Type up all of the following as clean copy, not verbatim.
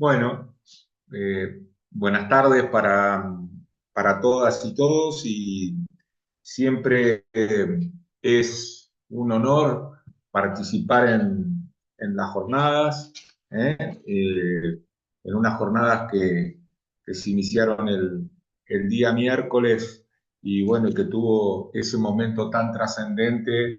Bueno, buenas tardes para todas y todos y siempre es un honor participar en las jornadas, ¿eh? En unas jornadas que se iniciaron el día miércoles y bueno, que tuvo ese momento tan trascendente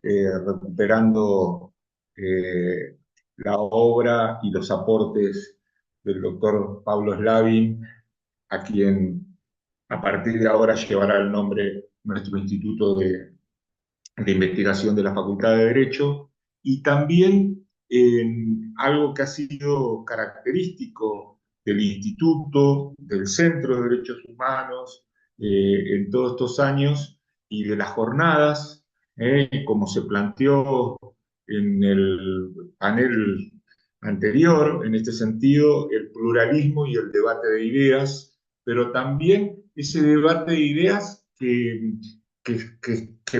recuperando eh, la obra y los aportes del doctor Pablo Slavin, a quien a partir de ahora llevará el nombre nuestro Instituto de Investigación de la Facultad de Derecho, y también algo que ha sido característico del Instituto, del Centro de Derechos Humanos, en todos estos años y de las jornadas, como se planteó en el panel anterior, en este sentido, el pluralismo y el debate de ideas, pero también ese debate de ideas que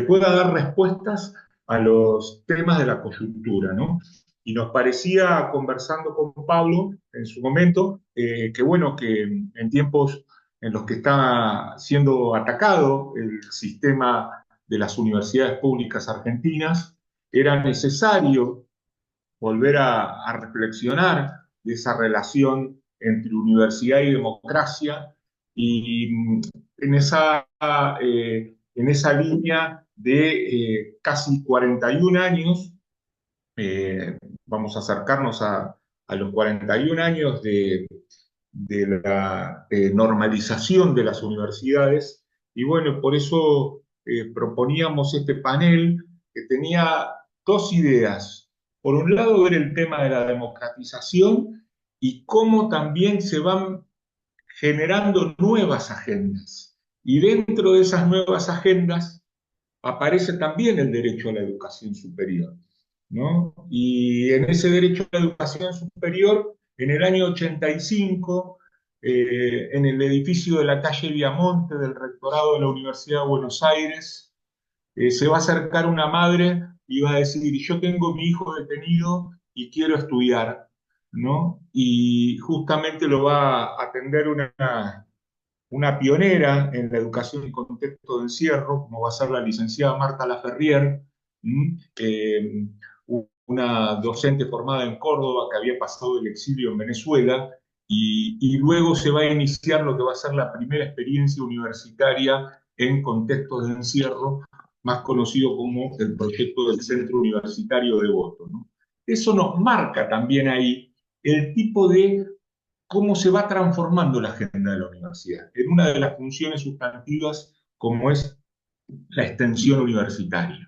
pueda dar respuestas a los temas de la coyuntura, ¿no? Y nos parecía, conversando con Pablo en su momento, que bueno, que en tiempos en los que está siendo atacado el sistema de las universidades públicas argentinas, era necesario volver a reflexionar de esa relación entre universidad y democracia y en esa línea de casi 41 años, eh, vamos a acercarnos a los 41 años de la normalización de las universidades y bueno, por eso proponíamos este panel que tenía dos ideas. Por un lado, ver el tema de la democratización y cómo también se van generando nuevas agendas. Y dentro de esas nuevas agendas aparece también el derecho a la educación superior, ¿no? Y en ese derecho a la educación superior, en el año 85, en el edificio de la calle Viamonte del Rectorado de la Universidad de Buenos Aires, se va a acercar una madre y va a decir, yo tengo mi hijo detenido y quiero estudiar, ¿no? Y justamente lo va a atender una pionera en la educación en contexto de encierro, como va a ser la licenciada Marta Laferrier, eh, una docente formada en Córdoba que había pasado el exilio en Venezuela, y luego se va a iniciar lo que va a ser la primera experiencia universitaria en contextos de encierro, más conocido como el proyecto del Centro Universitario de Voto, ¿no? Eso nos marca también ahí el tipo de cómo se va transformando la agenda de la universidad en una de las funciones sustantivas como es la extensión universitaria.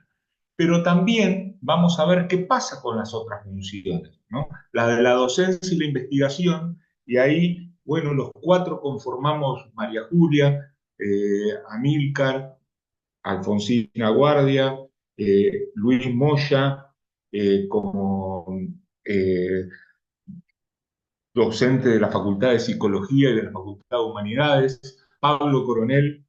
Pero también vamos a ver qué pasa con las otras funciones, ¿no? La de la docencia y la investigación, y ahí, bueno, los cuatro conformamos María Julia, Amílcar, Alfonsina Guardia, Luis Moya, como eh, docente de la Facultad de Psicología y de la Facultad de Humanidades, Pablo Coronel,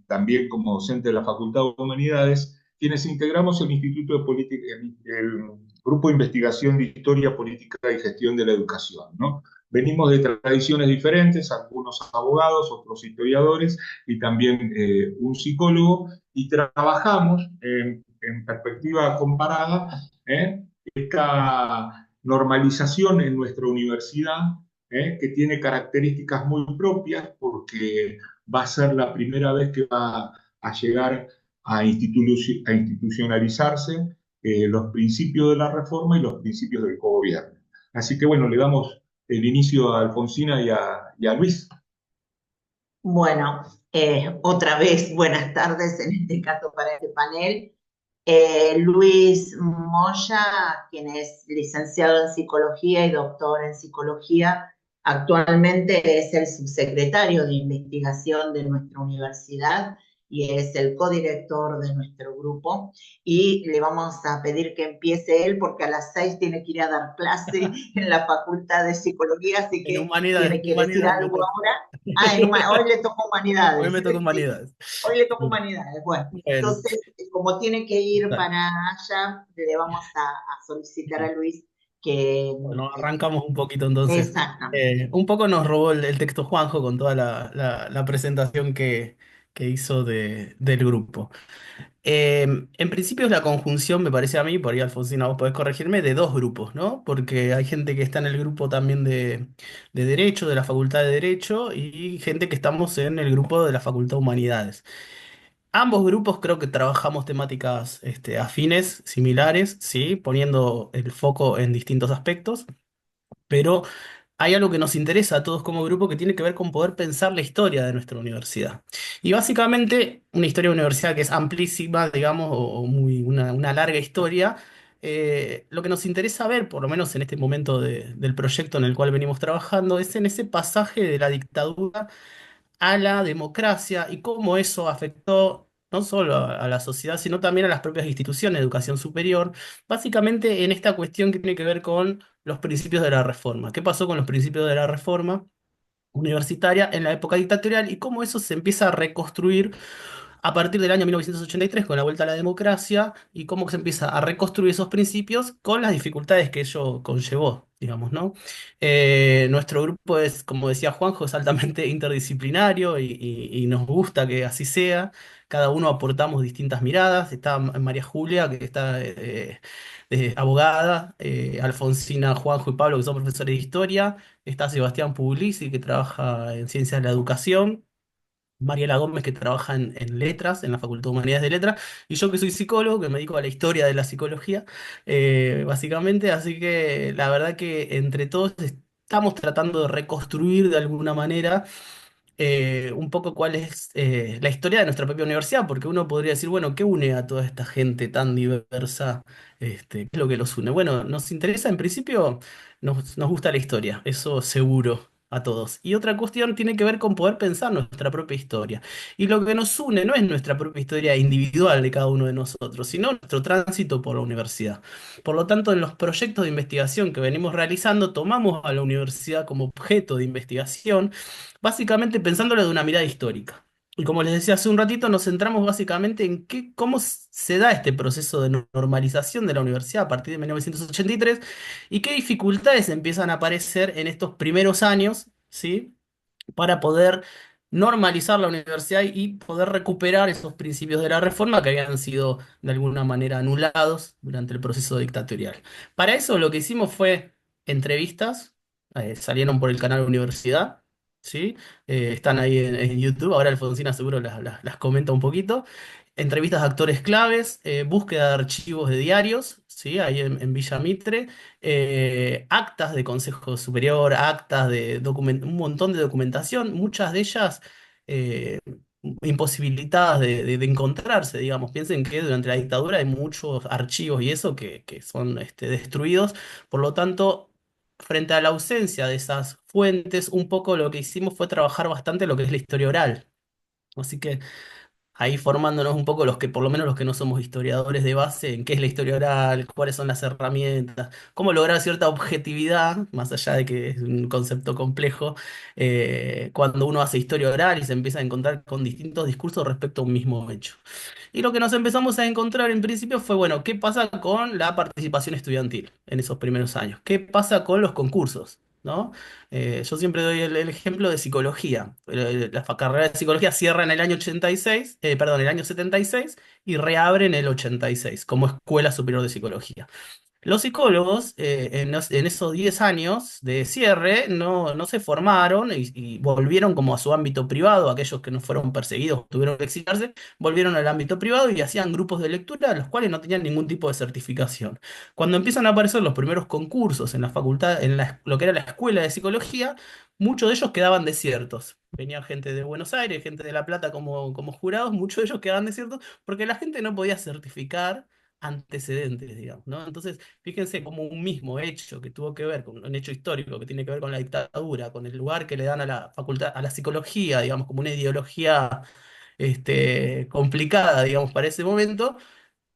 también como docente de la Facultad de Humanidades, quienes integramos el Instituto de Política, el Grupo de Investigación de Historia, Política y Gestión de la Educación, ¿no? Venimos de tradiciones diferentes, algunos abogados, otros historiadores y también un psicólogo, y trabajamos en perspectiva comparada, esta normalización en nuestra universidad, que tiene características muy propias porque va a ser la primera vez que va a llegar a institucionalizarse los principios de la reforma y los principios del gobierno. Así que bueno, le damos el inicio a Alfonsina y a Luis. Bueno, otra vez buenas tardes en este caso para este panel. Luis Moya, quien es licenciado en psicología y doctor en psicología, actualmente es el subsecretario de investigación de nuestra universidad y es el codirector de nuestro grupo. Y le vamos a pedir que empiece él porque a las 6 tiene que ir a dar clase en la Facultad de Psicología, así que tiene En que decir humanidades me algo toca. ahora. Hoy le toca Hoy humanidades. me toca humanidades. Hoy le toca humanidades. Bueno, Bueno, entonces, como tiene que ir dale. para allá, le vamos a solicitar a Luis que Bueno, arrancamos un poquito entonces. exactamente. Un poco nos robó el texto Juanjo con toda la presentación que hizo del grupo. En principio es la conjunción, me parece a mí, por ahí Alfonsina vos podés corregirme, de dos grupos, ¿no? Porque hay gente que está en el grupo también de Derecho, de la Facultad de Derecho, y gente que estamos en el grupo de la Facultad de Humanidades. Ambos grupos creo que trabajamos temáticas afines, similares, ¿sí? Poniendo el foco en distintos aspectos, pero hay algo que nos interesa a todos como grupo que tiene que ver con poder pensar la historia de nuestra universidad. Y básicamente una historia de universidad que es amplísima, digamos, o una larga historia. Lo que nos interesa ver, por lo menos en este momento del proyecto en el cual venimos trabajando, es en ese pasaje de la dictadura a la democracia y cómo eso afectó no solo a la sociedad, sino también a las propias instituciones de educación superior, básicamente en esta cuestión que tiene que ver con los principios de la reforma. ¿Qué pasó con los principios de la reforma universitaria en la época dictatorial y cómo eso se empieza a reconstruir a partir del año 1983 con la vuelta a la democracia y cómo se empieza a reconstruir esos principios con las dificultades que ello conllevó, digamos, ¿no? Nuestro grupo es, como decía Juanjo, es altamente interdisciplinario y nos gusta que así sea. Cada uno aportamos distintas miradas. Está María Julia, que está abogada, Alfonsina, Juanjo y Pablo, que son profesores de historia. Está Sebastián Puglisi, que trabaja en ciencias de la educación. Mariela Gómez, que trabaja en letras, en la Facultad de Humanidades de Letras, y yo que soy psicólogo, que me dedico a la historia de la psicología, básicamente, así que la verdad que entre todos estamos tratando de reconstruir de alguna manera un poco cuál es la historia de nuestra propia universidad, porque uno podría decir, bueno, ¿qué une a toda esta gente tan diversa? ¿Qué es lo que los une? Bueno, nos interesa, en principio, nos gusta la historia, eso seguro a todos. Y otra cuestión tiene que ver con poder pensar nuestra propia historia. Y lo que nos une no es nuestra propia historia individual de cada uno de nosotros, sino nuestro tránsito por la universidad. Por lo tanto, en los proyectos de investigación que venimos realizando, tomamos a la universidad como objeto de investigación básicamente pensándolo de una mirada histórica. Y como les decía hace un ratito, nos centramos básicamente en cómo se da este proceso de normalización de la universidad a partir de 1983 y qué dificultades empiezan a aparecer en estos primeros años, ¿sí? Para poder normalizar la universidad y poder recuperar esos principios de la reforma que habían sido de alguna manera anulados durante el proceso dictatorial. Para eso lo que hicimos fue entrevistas, salieron por el canal Universidad, ¿sí? Están ahí en YouTube, ahora Alfonsina seguro las comenta un poquito. Entrevistas de actores claves, búsqueda de archivos de diarios, ¿sí? Ahí en Villa Mitre, actas de Consejo Superior, actas de un montón de documentación, muchas de ellas eh, imposibilitadas de encontrarse, digamos. Piensen que durante la dictadura hay muchos archivos y eso que son destruidos, por lo tanto, frente a la ausencia de esas fuentes, un poco lo que hicimos fue trabajar bastante lo que es la historia oral. Así que ahí formándonos un poco los que, por lo menos los que no somos historiadores de base, en qué es la historia oral, cuáles son las herramientas, cómo lograr cierta objetividad, más allá de que es un concepto complejo, cuando uno hace historia oral y se empieza a encontrar con distintos discursos respecto a un mismo hecho. Y lo que nos empezamos a encontrar en principio fue, bueno, ¿qué pasa con la participación estudiantil en esos primeros años? ¿Qué pasa con los concursos? ¿No? Yo siempre doy el ejemplo de psicología. La carrera de psicología cierra en el año 86, perdón, el año 76 y reabre en el 86 como Escuela Superior de Psicología. Los psicólogos en esos 10 años de cierre no se formaron y volvieron como a su ámbito privado, aquellos que no fueron perseguidos, tuvieron que exiliarse, volvieron al ámbito privado y hacían grupos de lectura, los cuales no tenían ningún tipo de certificación. Cuando empiezan a aparecer los primeros concursos en la facultad, lo que era la escuela de psicología, muchos de ellos quedaban desiertos. Venía gente de Buenos Aires, gente de La Plata como jurados, muchos de ellos quedaban desiertos porque la gente no podía certificar antecedentes, digamos, ¿no? Entonces, fíjense como un mismo hecho que tuvo que ver con un hecho histórico que tiene que ver con la dictadura, con el lugar que le dan a la facultad, a la psicología, digamos, como una ideología complicada, digamos, para ese momento,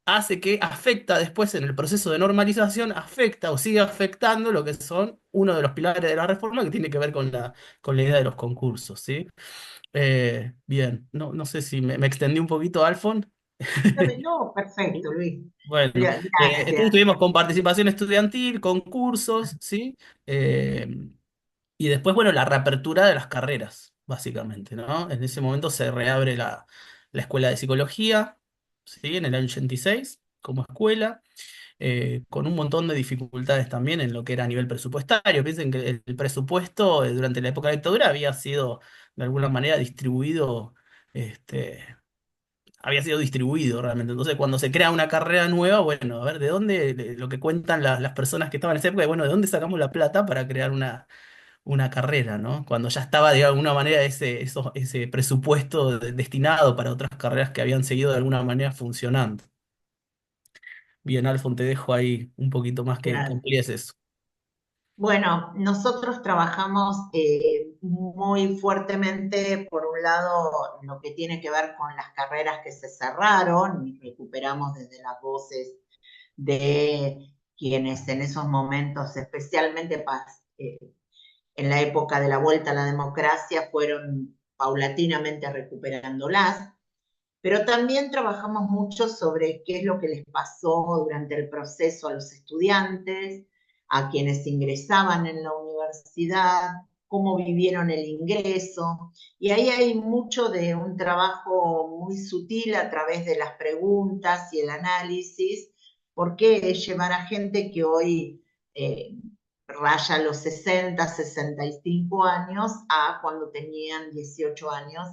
hace que afecta después en el proceso de normalización, afecta o sigue afectando lo que son uno de los pilares de la reforma que tiene que ver con la idea de los concursos, ¿sí? Bien, no sé si me extendí un poquito, Alfon. No, perfecto, Luis. Bueno, entonces Gracias. estuvimos con participación estudiantil, concursos, ¿sí? Eh, y después, bueno, la reapertura de las carreras, básicamente, ¿no? En ese momento se reabre la Escuela de Psicología, ¿sí? En el año 86, como escuela, con un montón de dificultades también en lo que era a nivel presupuestario. Piensen que el presupuesto durante la época de la dictadura había sido, de alguna manera, distribuido. Este, Había sido distribuido realmente. Entonces, cuando se crea una carrera nueva, bueno, a ver, ¿de dónde, lo que cuentan las personas que estaban en esa época, bueno, ¿de dónde sacamos la plata para crear una carrera, ¿no? Cuando ya estaba de alguna manera ese presupuesto destinado para otras carreras que habían seguido de alguna manera funcionando. Bien, Alfon, te dejo ahí un poquito más que Gracias. amplíes eso. Bueno, nosotros trabajamos muy fuertemente, por un lado, lo que tiene que ver con las carreras que se cerraron y recuperamos desde las voces de quienes en esos momentos, especialmente en la época de la vuelta a la democracia, fueron paulatinamente recuperándolas. Pero también trabajamos mucho sobre qué es lo que les pasó durante el proceso a los estudiantes, a quienes ingresaban en la universidad, cómo vivieron el ingreso. Y ahí hay mucho de un trabajo muy sutil a través de las preguntas y el análisis, porque llevar a gente que hoy raya los 60, 65 años a cuando tenían 18 años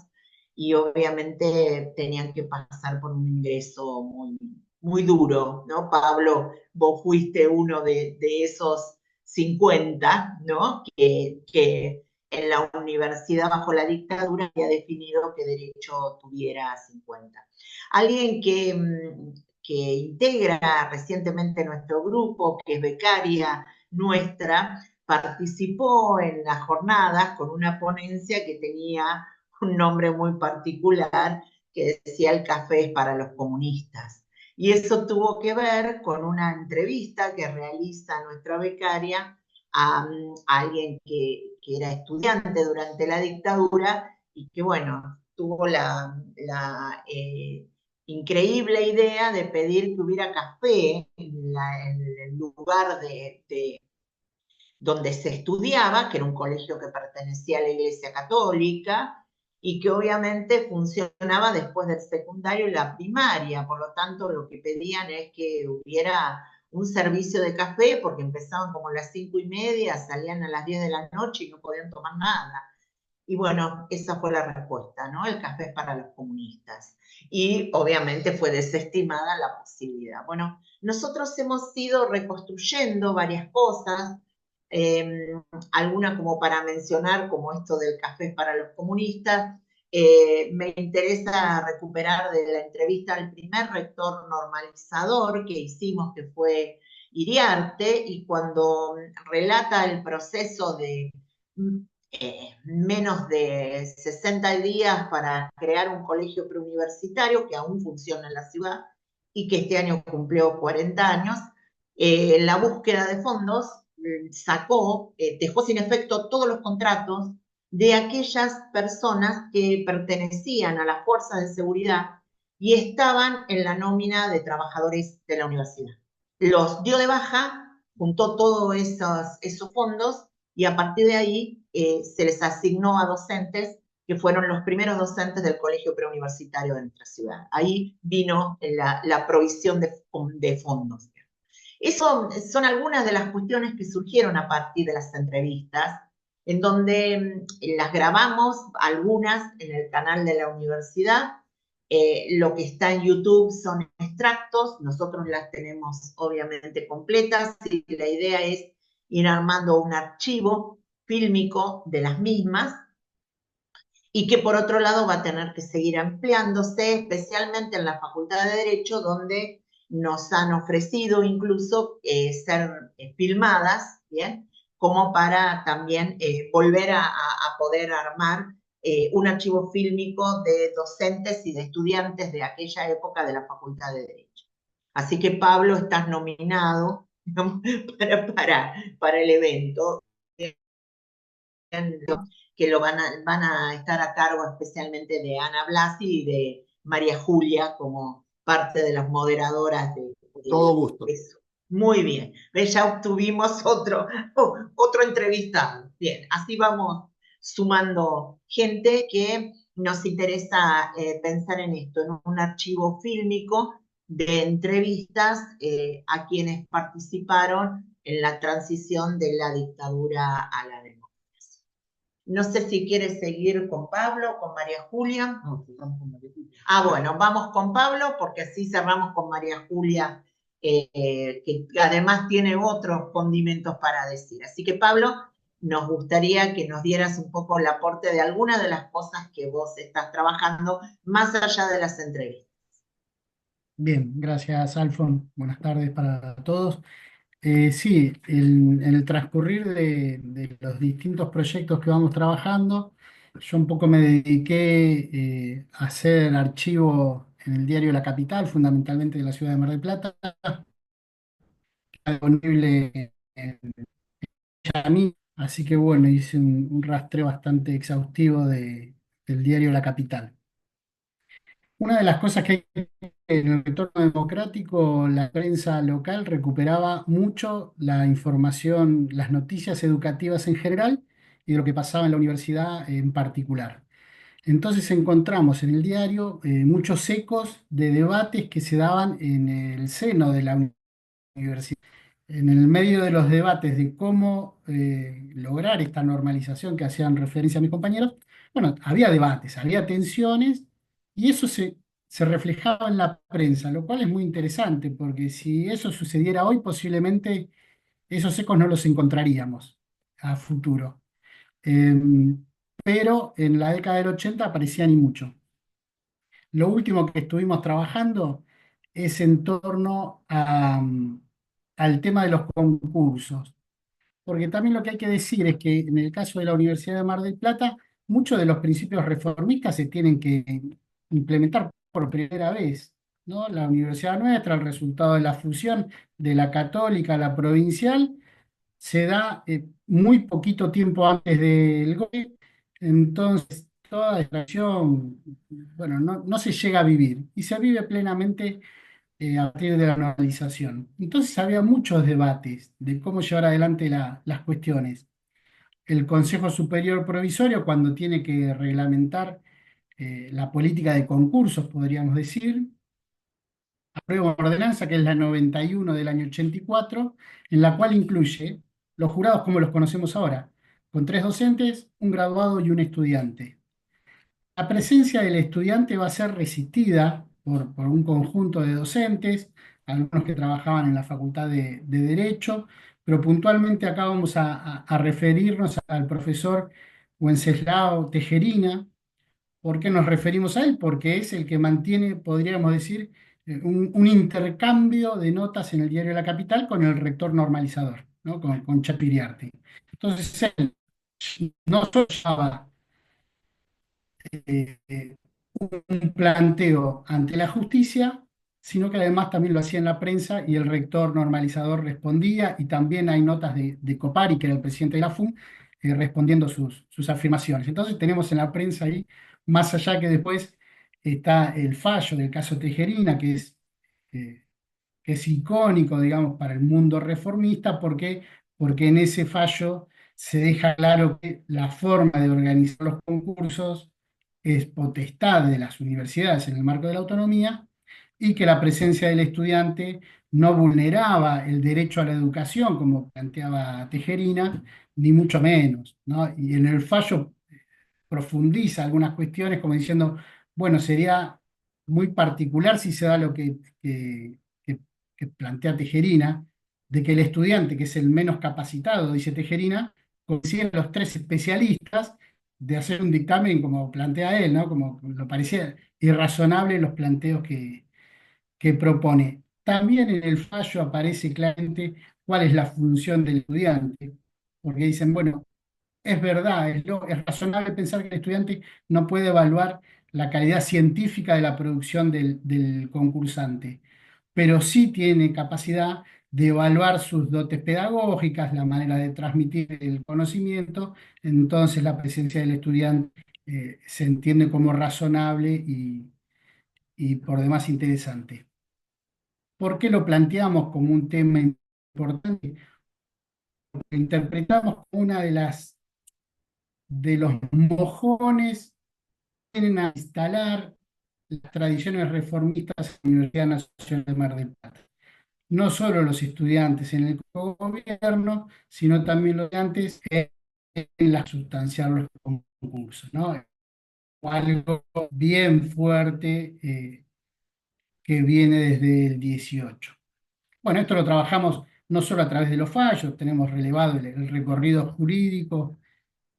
y obviamente tenían que pasar por un ingreso muy, muy duro, ¿no? Pablo, vos fuiste uno de esos 50, ¿no? Que en la universidad bajo la dictadura había definido qué derecho tuviera a 50. Alguien que integra recientemente nuestro grupo, que es becaria nuestra, participó en las jornadas con una ponencia que tenía un nombre muy particular que decía el café es para los comunistas. Y eso tuvo que ver con una entrevista que realiza nuestra becaria a alguien que era estudiante durante la dictadura y que, bueno, tuvo la increíble idea de pedir que hubiera café en el lugar donde se estudiaba, que era un colegio que pertenecía a la Iglesia Católica y que obviamente funcionaba después del secundario y la primaria. Por lo tanto, lo que pedían es que hubiera un servicio de café, porque empezaban como a las 5:30, salían a las 10 de la noche y no podían tomar nada. Y bueno, esa fue la respuesta, ¿no? El café es para los comunistas. Y obviamente fue desestimada la posibilidad. Bueno, nosotros hemos ido reconstruyendo varias cosas, eh, alguna como para mencionar, como esto del café para los comunistas. Me interesa recuperar de la entrevista al primer rector normalizador que hicimos, que fue Iriarte, y cuando relata el proceso de menos de 60 días para crear un colegio preuniversitario que aún funciona en la ciudad y que este año cumplió 40 años, la búsqueda de fondos dejó sin efecto todos los contratos de aquellas personas que pertenecían a las fuerzas de seguridad y estaban en la nómina de trabajadores de la universidad. Los dio de baja, juntó todos esos fondos y a partir de ahí se les asignó a docentes que fueron los primeros docentes del colegio preuniversitario de nuestra ciudad. Ahí vino la provisión de fondos. Eso son algunas de las cuestiones que surgieron a partir de las entrevistas, en donde las grabamos algunas en el canal de la universidad. Lo que está en YouTube son extractos, nosotros las tenemos obviamente completas y la idea es ir armando un archivo fílmico de las mismas y que por otro lado va a tener que seguir ampliándose, especialmente en la Facultad de Derecho, donde nos han ofrecido incluso ser filmadas, ¿bien? Como para también volver a poder armar un archivo fílmico de docentes y de estudiantes de aquella época de la Facultad de Derecho. Así que Pablo, estás nominado para el evento que van a estar a cargo especialmente de Ana Blasi y de María Julia como parte de las moderadoras Todo gusto. eso. Muy bien. Ya obtuvimos otro entrevistado. Bien, así vamos sumando gente que nos interesa pensar en esto, en un archivo fílmico de entrevistas a quienes participaron en la transición de la dictadura a la democracia. No sé si quieres seguir con Pablo, con María Julia. No, vamos con María Julia. Bueno, vamos con Pablo porque así cerramos con María Julia, que además tiene otros condimentos para decir. Así que Pablo, nos gustaría que nos dieras un poco el aporte de algunas de las cosas que vos estás trabajando más allá de las entrevistas. Bien, gracias Alfon. Buenas tardes para todos. Sí, en el transcurrir de los distintos proyectos que vamos trabajando, yo un poco me dediqué a hacer archivo en el diario La Capital, fundamentalmente de la ciudad de Mar del Plata, disponible en Yamí, así que bueno, hice un rastreo bastante exhaustivo del diario La Capital. Una de las cosas que hay en el retorno democrático, la prensa local recuperaba mucho la información, las noticias educativas en general y de lo que pasaba en la universidad en particular. Entonces encontramos en el diario muchos ecos de debates que se daban en el seno de la universidad. En el medio de los debates de cómo lograr esta normalización que hacían referencia a mis compañeros, bueno, había debates, había tensiones y eso se reflejaba en la prensa, lo cual es muy interesante porque si eso sucediera hoy, posiblemente esos ecos no los encontraríamos a futuro. Pero en la década del 80 aparecían y mucho. Lo último que estuvimos trabajando es en torno al tema de los concursos, porque también lo que hay que decir es que en el caso de la Universidad de Mar del Plata, muchos de los principios reformistas se tienen que implementar por primera vez, ¿no? La universidad nuestra, el resultado de la fusión de la católica a la provincial, se da muy poquito tiempo antes del golpe, entonces toda distracción, bueno, no se llega a vivir y se vive plenamente a partir de la normalización. Entonces había muchos debates de cómo llevar adelante las cuestiones. El Consejo Superior Provisorio, cuando tiene que reglamentar la política de concursos, podríamos decir, aprueba una ordenanza que es la 91 del año 84, en la cual incluye los jurados como los conocemos ahora, con 3 docentes, un graduado y un estudiante. La presencia del estudiante va a ser resistida por un conjunto de docentes, algunos que trabajaban en la Facultad de Derecho, pero puntualmente acá vamos a referirnos al profesor Wenceslao Tejerina. ¿Por qué nos referimos a él? Porque es el que mantiene, podríamos decir, un intercambio de notas en el diario La Capital con el rector normalizador, ¿no? Con Chapiriarte. Entonces él no solo llevaba un planteo ante la justicia, sino que además también lo hacía en la prensa y el rector normalizador respondía, y también hay notas de Copari, que era el presidente de la FUN, respondiendo sus afirmaciones. Entonces tenemos en la prensa ahí, más allá que después está el fallo del caso Tejerina, eh, que es icónico, digamos, para el mundo reformista, porque en ese fallo se deja claro que la forma de organizar los concursos es potestad de las universidades en el marco de la autonomía y que la presencia del estudiante no vulneraba el derecho a la educación, como planteaba Tejerina, ni mucho menos, ¿no? Y en el fallo profundiza algunas cuestiones como diciendo, bueno, sería muy particular si se da lo que plantea Tejerina, de que el estudiante, que es el menos capacitado, dice Tejerina, consigue los 3 especialistas de hacer un dictamen como plantea él, ¿no? Como lo parecía irrazonable los planteos que propone. También en el fallo aparece claramente cuál es la función del estudiante, porque dicen, bueno, es verdad, es razonable pensar que el estudiante no puede evaluar la calidad científica de la producción del concursante, pero sí tiene capacidad de evaluar sus dotes pedagógicas, la manera de transmitir el conocimiento. Entonces la presencia del estudiante se entiende como razonable y por demás interesante. ¿Por qué lo planteamos como un tema importante? Lo interpretamos como una de los mojones que vienen a instalar las tradiciones reformistas en la Universidad Nacional de Mar del Plata. No solo los estudiantes en el gobierno, sino también los estudiantes en la sustanciar los concursos, ¿no? Algo bien fuerte que viene desde el 18. Bueno, esto lo trabajamos no solo a través de los fallos, tenemos relevado el recorrido jurídico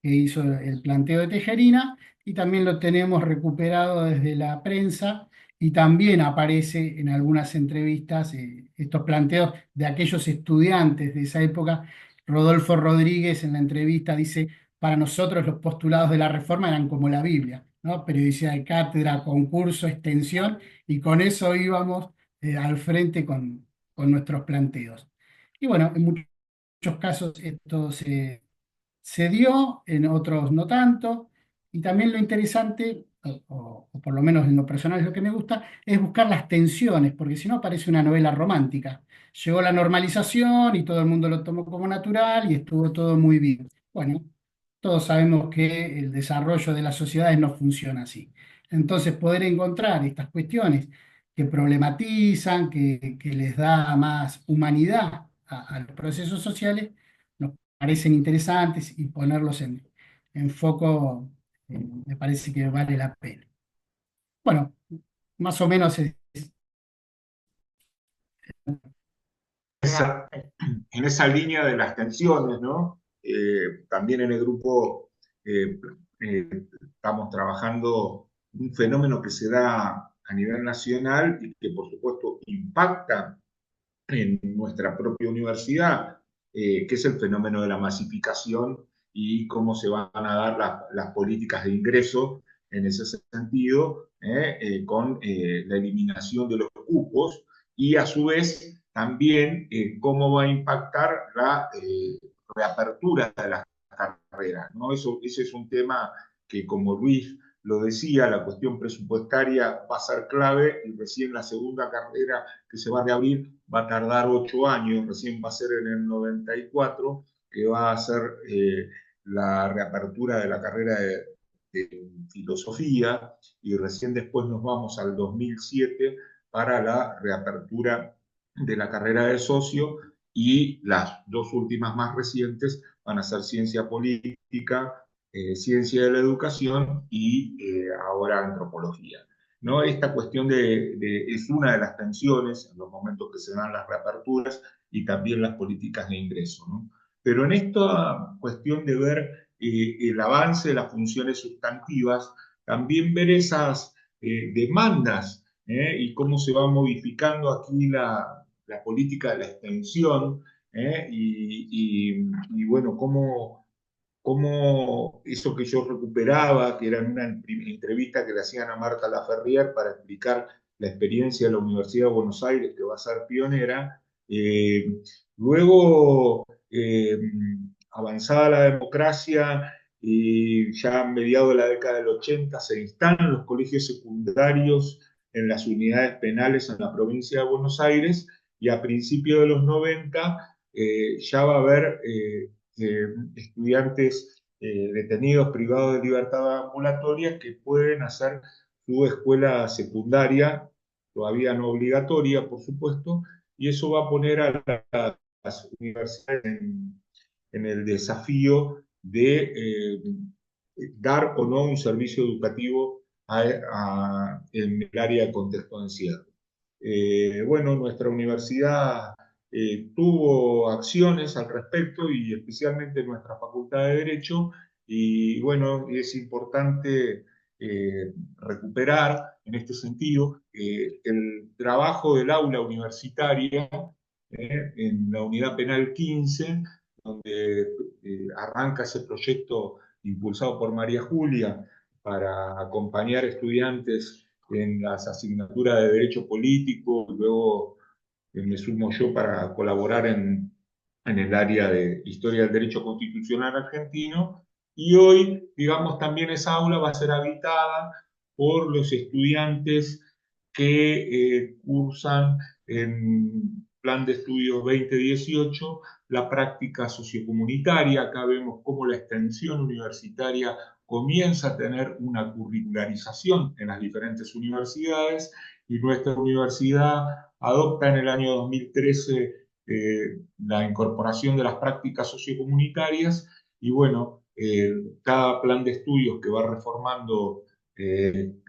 que hizo el planteo de Tejerina, y también lo tenemos recuperado desde la prensa, y también aparece en algunas entrevistas estos planteos de aquellos estudiantes de esa época. Rodolfo Rodríguez en la entrevista dice: para nosotros los postulados de la reforma eran como la Biblia, ¿no? Periodicidad de cátedra, concurso, extensión, y con eso íbamos al frente con nuestros planteos. Y bueno, en muchos casos esto se dio, en otros no tanto, y también lo interesante, o por lo menos en lo personal es lo que me gusta, es buscar las tensiones, porque si no parece una novela romántica. Llegó la normalización y todo el mundo lo tomó como natural y estuvo todo muy bien. Bueno, todos sabemos que el desarrollo de las sociedades no funciona así. Entonces, poder encontrar estas cuestiones que problematizan, que les da más humanidad a los procesos sociales, nos parecen interesantes, y ponerlos en foco me parece que vale la pena. Bueno, más o menos Esa- en esa línea de las tensiones, ¿no? También en el grupo eh, estamos trabajando un fenómeno que se da a nivel nacional y que por supuesto impacta en nuestra propia universidad, que es el fenómeno de la masificación y cómo se van a dar las políticas de ingreso en ese sentido, con la eliminación de los cupos y a su vez también cómo va a impactar la reapertura de las carreras, ¿no? Ese es un tema que, como Luis lo decía, la cuestión presupuestaria va a ser clave y recién la segunda carrera que se va a reabrir va a tardar 8 años, recién va a ser en el 94, que va a ser la reapertura de la carrera de filosofía, y recién después nos vamos al 2007 para la reapertura de la carrera de socio, y las dos últimas más recientes van a ser ciencia política, ciencia de la educación y ahora antropología. ¿No? Esta cuestión es una de las tensiones en los momentos que se dan las reaperturas y también las políticas de ingreso, ¿no? Pero en esta cuestión de ver el avance de las funciones sustantivas, también ver esas demandas, y cómo se va modificando aquí la política de la extensión, y bueno, cómo eso que yo recuperaba, que era en una entrevista que le hacían a Marta Laferrière para explicar la experiencia de la Universidad de Buenos Aires, que va a ser pionera, luego, avanzada la democracia, y ya a mediados de la década del 80 se instalan los colegios secundarios en las unidades penales en la provincia de Buenos Aires, y a principios de los 90 ya va a haber estudiantes detenidos privados de libertad ambulatoria que pueden hacer su escuela secundaria, todavía no obligatoria, por supuesto, y eso va a poner a las universidades en el desafío de dar o no un servicio educativo en el área de contexto de encierro. Bueno, nuestra universidad tuvo acciones al respecto, y especialmente nuestra Facultad de Derecho, y bueno, es importante recuperar en este sentido el trabajo del aula universitaria en la unidad penal 15, donde arranca ese proyecto impulsado por María Julia para acompañar estudiantes en las asignaturas de Derecho Político. Luego me sumo yo para colaborar en el área de Historia del Derecho Constitucional argentino, y hoy, digamos, también esa aula va a ser habitada por los estudiantes que cursan en Plan de Estudios 2018 la práctica sociocomunitaria. Acá vemos cómo la extensión universitaria comienza a tener una curricularización en las diferentes universidades y nuestra universidad adopta en el año 2013 la incorporación de las prácticas sociocomunitarias y bueno, cada plan de estudios que va reformando en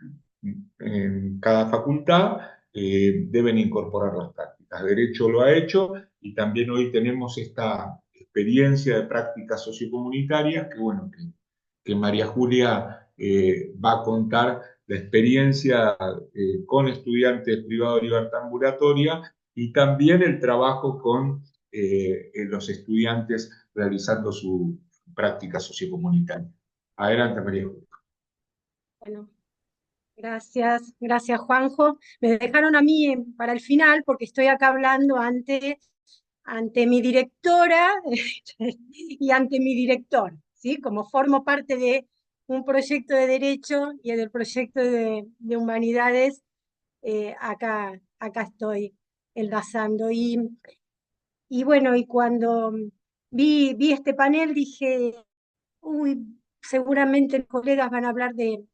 cada facultad deben incorporar las prácticas. Derecho lo ha hecho y también hoy tenemos esta experiencia de prácticas sociocomunitarias que, bueno, que María Julia va a contar la experiencia con estudiantes privados de libertad ambulatoria y también el trabajo con los estudiantes realizando su práctica sociocomunitaria. Adelante, María Julia. Bueno, gracias Juanjo. Me dejaron a mí para el final porque estoy acá hablando ante mi directora y ante mi director, ¿sí? Como formo parte de un proyecto de derecho y del proyecto de humanidades, acá estoy enlazando. Y bueno, y cuando vi este panel dije, uy, seguramente los colegas van a hablar de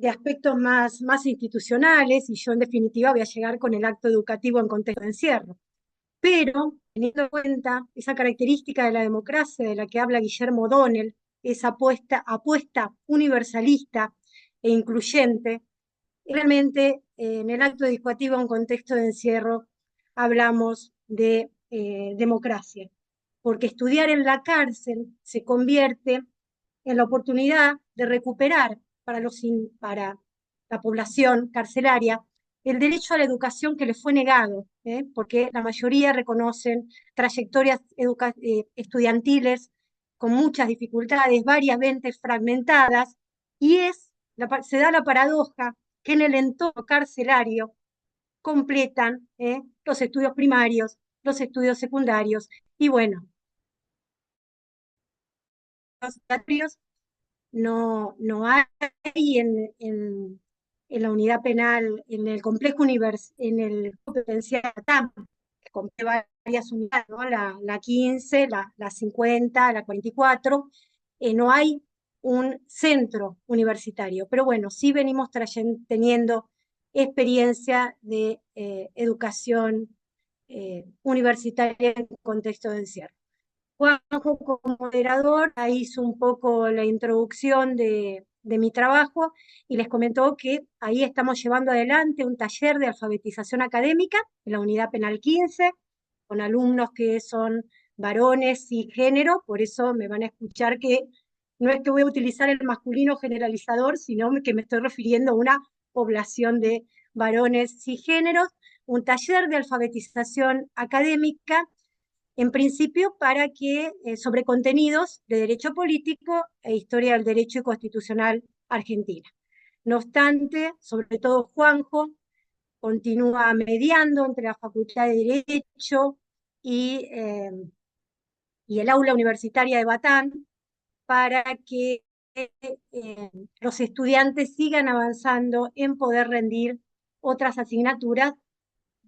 aspectos más institucionales y yo en definitiva voy a llegar con el acto educativo en contexto de encierro. Pero teniendo en cuenta esa característica de la democracia de la que habla Guillermo O'Donnell, esa apuesta universalista e incluyente, realmente en el acto educativo en contexto de encierro hablamos de democracia, porque estudiar en la cárcel se convierte en la oportunidad de recuperar para la población carcelaria el derecho a la educación que les fue negado, porque la mayoría reconocen trayectorias estudiantiles con muchas dificultades, variamente fragmentadas, y se da la paradoja que en el entorno carcelario completan los estudios primarios, los estudios secundarios, y bueno, los psiquiátricos no hay en la unidad penal, en el complejo en el penitenciario TAM, que compré varias unidades, ¿no? La 15, la 50, la 44, no hay un centro universitario, pero bueno, sí venimos teniendo experiencia de educación universitaria en contexto de encierro. Juanjo como moderador hizo un poco la introducción de mi trabajo y les comentó que ahí estamos llevando adelante un taller de alfabetización académica en la unidad penal 15, con alumnos que son varones y género, por eso me van a escuchar que no es que voy a utilizar el masculino generalizador, sino que me estoy refiriendo a una población de varones y géneros, un taller de alfabetización académica en principio para que sobre contenidos de derecho político e historia del derecho constitucional argentina. No obstante, sobre todo Juanjo continúa mediando entre la Facultad de Derecho y el aula universitaria de Batán para que los estudiantes sigan avanzando en poder rendir otras asignaturas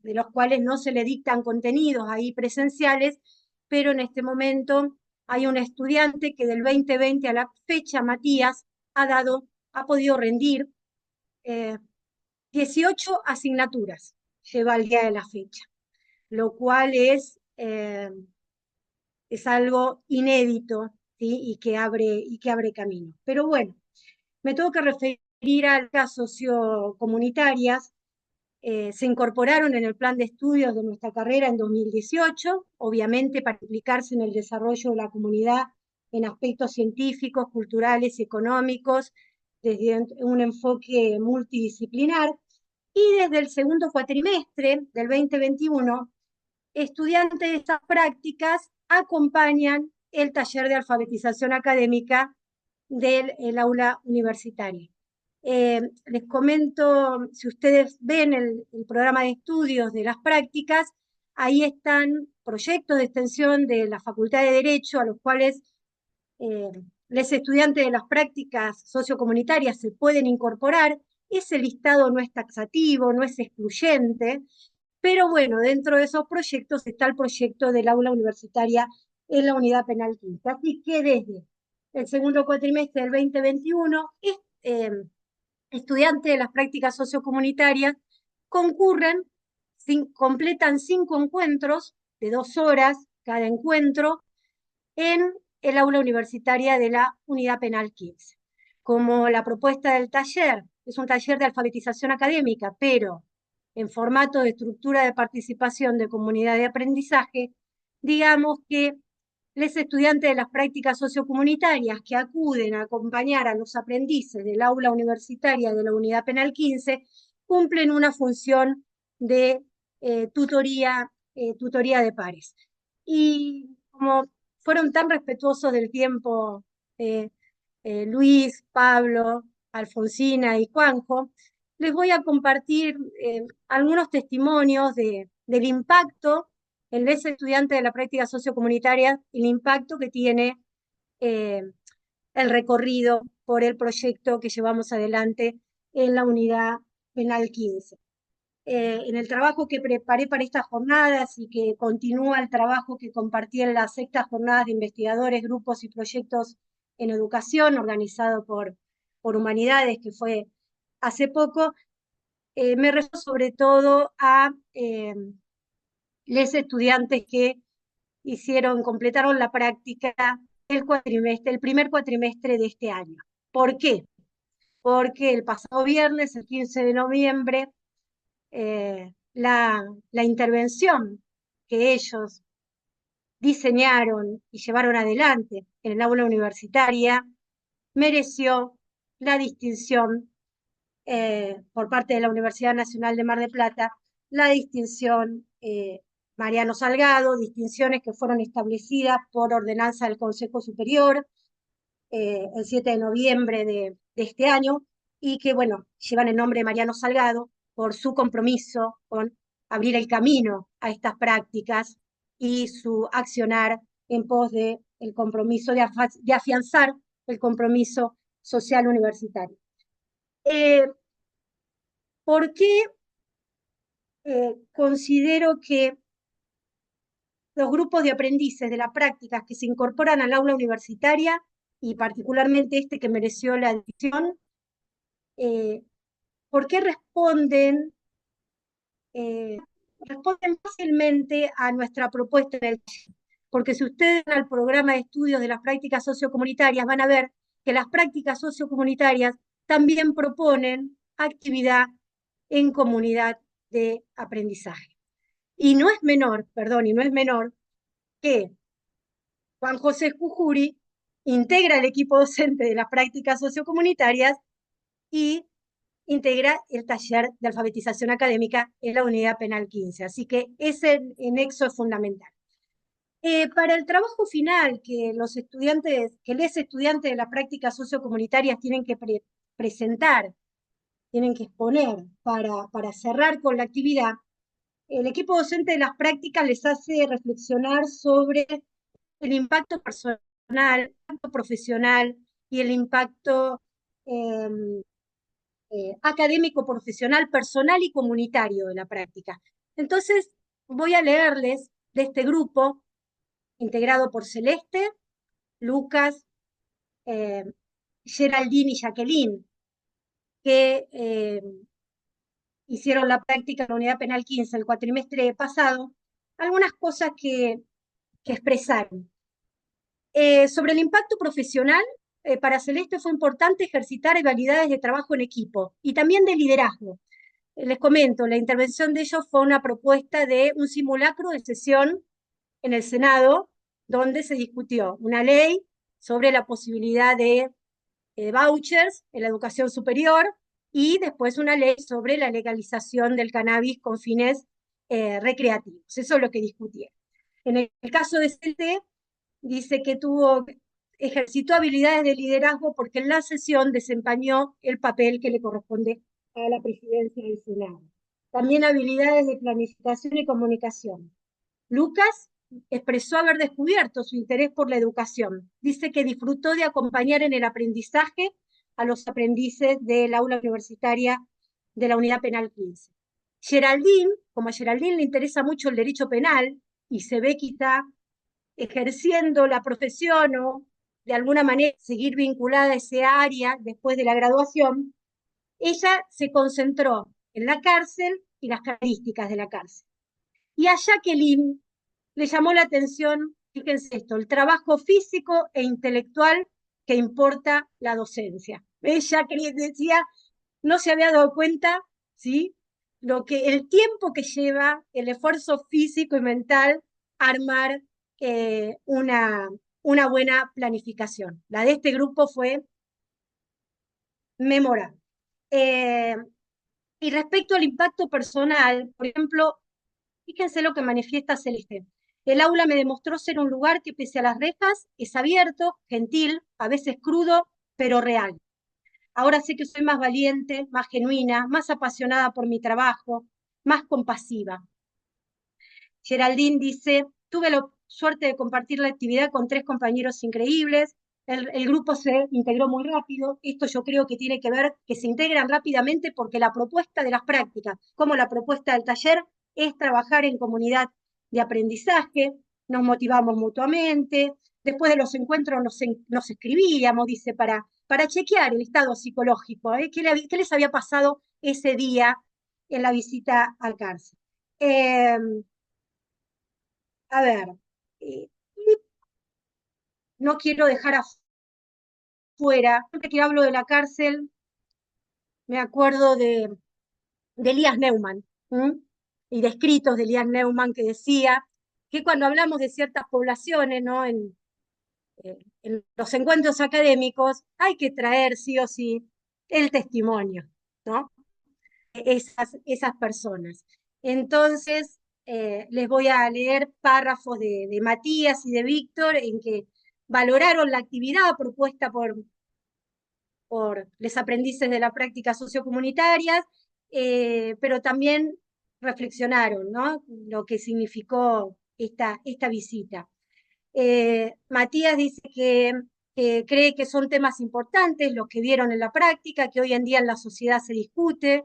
de los cuales no se le dictan contenidos ahí presenciales, pero en este momento hay un estudiante que del 2020 a la fecha, Matías, ha podido rendir 18 asignaturas, lleva al día de la fecha, lo cual es algo inédito, ¿sí? y que abre camino. Pero bueno, me tengo que referir a las sociocomunitarias. Se incorporaron en el plan de estudios de nuestra carrera en 2018, obviamente para implicarse en el desarrollo de la comunidad en aspectos científicos, culturales y económicos, desde un enfoque multidisciplinar. Y desde el segundo cuatrimestre del 2021, estudiantes de estas prácticas acompañan el taller de alfabetización académica del aula universitaria. Les comento, si ustedes ven el programa de estudios de las prácticas, ahí están proyectos de extensión de la Facultad de Derecho a los cuales los estudiantes de las prácticas sociocomunitarias se pueden incorporar Ese listado no es taxativo, no es excluyente, pero bueno, dentro de esos proyectos está el proyecto del aula universitaria en la unidad penal 15. Así que desde el segundo cuatrimestre del 2021, estudiantes de las prácticas sociocomunitarias concurren, completan 5 encuentros de 2 horas cada encuentro en el aula universitaria de la unidad penal 15. Como la propuesta del taller es un taller de alfabetización académica, pero en formato de estructura de participación de comunidad de aprendizaje, digamos que los estudiantes de las prácticas sociocomunitarias que acuden a acompañar a los aprendices del aula universitaria de la unidad penal 15 cumplen una función de tutoría de pares. Y como fueron tan respetuosos del tiempo Luis, Pablo, Alfonsina y Juanjo, les voy a compartir algunos testimonios del impacto en los estudiantes de la práctica sociocomunitaria, el impacto que tiene el recorrido por el proyecto que llevamos adelante en la unidad penal 15. En el trabajo que preparé para estas jornadas y que continúa el trabajo que compartí en las sextas jornadas de investigadores, grupos y proyectos en educación, organizado por Humanidades, que fue hace poco, me refiero sobre todo a los estudiantes que completaron la práctica el primer cuatrimestre de este año. ¿Por qué? Porque el pasado viernes, el 15 de noviembre, la intervención que ellos diseñaron y llevaron adelante en el aula universitaria mereció la distinción por parte de la Universidad Nacional de Mar del Plata, la distinción Mariano Salgado, distinciones que fueron establecidas por ordenanza del Consejo Superior el 7 de noviembre de este año, y que, bueno, llevan el nombre de Mariano Salgado por su compromiso con abrir el camino a estas prácticas y su accionar en pos del compromiso de afianzar el compromiso social universitario. ¿Por qué considero que los grupos de aprendices de las prácticas que se incorporan al aula universitaria, y particularmente este que mereció la distinción, ¿por qué responden fácilmente a nuestra propuesta en el taller? Porque si ustedes van al programa de estudios de las prácticas sociocomunitarias, van a ver que las prácticas sociocomunitarias también proponen actividad en comunidad de aprendizaje. Y no es menor que Juan José Jujuri integra el equipo docente de las prácticas sociocomunitarias y integra el taller de alfabetización académica en la unidad penal 15. Así que ese nexo es fundamental. Para el trabajo final que los estudiantes de las prácticas sociocomunitarias tienen que presentar, tienen que exponer para cerrar con la actividad, el equipo docente de las prácticas les hace reflexionar sobre el impacto personal, el impacto profesional y el impacto académico, profesional, personal y comunitario de la práctica. Entonces, voy a leerles de este grupo, integrado por Celeste, Lucas, Geraldine y Jacqueline, que hicieron la práctica en la unidad penal 15 el cuatrimestre pasado, algunas cosas que expresaron. Sobre el impacto profesional, para Celeste fue importante ejercitar habilidades de trabajo en equipo y también de liderazgo. Les comento, la intervención de ellos fue una propuesta de un simulacro de sesión en el Senado, donde se discutió una ley sobre la posibilidad de vouchers en la educación superior y después una ley sobre la legalización del cannabis con fines recreativos. Eso es lo que discutieron. En el caso de CT, dice que ejercitó habilidades de liderazgo porque en la sesión desempeñó el papel que le corresponde a la presidencia del Senado. También habilidades de planificación y comunicación. Lucas expresó haber descubierto su interés por la educación. Dice que disfrutó de acompañar en el aprendizaje a los aprendices del aula universitaria de la Unidad Penal 15. Geraldine, como a Geraldine le interesa mucho el derecho penal y se ve quizá ejerciendo la profesión o de alguna manera seguir vinculada a ese área después de la graduación, ella se concentró en la cárcel y las características de la cárcel. Y a Jacqueline le llamó la atención, fíjense esto, el trabajo físico e intelectual que importa la docencia. Ella decía, no se había dado cuenta, ¿sí? El tiempo que lleva, el esfuerzo físico y mental, armar una buena planificación. La de este grupo fue memorable. Y respecto al impacto personal, por ejemplo, fíjense lo que manifiesta Celeste. El aula me demostró ser un lugar que pese a las rejas es abierto, gentil, a veces crudo, pero real. Ahora sé que soy más valiente, más genuina, más apasionada por mi trabajo, más compasiva. Geraldine dice, tuve la suerte de compartir la actividad con 3 compañeros increíbles, el grupo se integró muy rápido, esto yo creo que tiene que ver que se integran rápidamente porque la propuesta de las prácticas, como la propuesta del taller, es trabajar en comunidad de aprendizaje, nos motivamos mutuamente, después de los encuentros nos escribíamos, dice, para chequear el estado psicológico, ¿qué les había pasado ese día en la visita al cárcel. A ver, no quiero dejar afuera, siempre que hablo de la cárcel, me acuerdo de Elías Neumann, y de escritos de Elías Neumann que decía que cuando hablamos de ciertas poblaciones, ¿no? En los encuentros académicos hay que traer sí o sí el testimonio, ¿no? Esas personas. Entonces, les voy a leer párrafos de Matías y de Víctor en que valoraron la actividad propuesta por los aprendices de la práctica sociocomunitarias, pero también reflexionaron, ¿no? Lo que significó esta visita. Matías dice que cree que son temas importantes los que vieron en la práctica, que hoy en día en la sociedad se discute.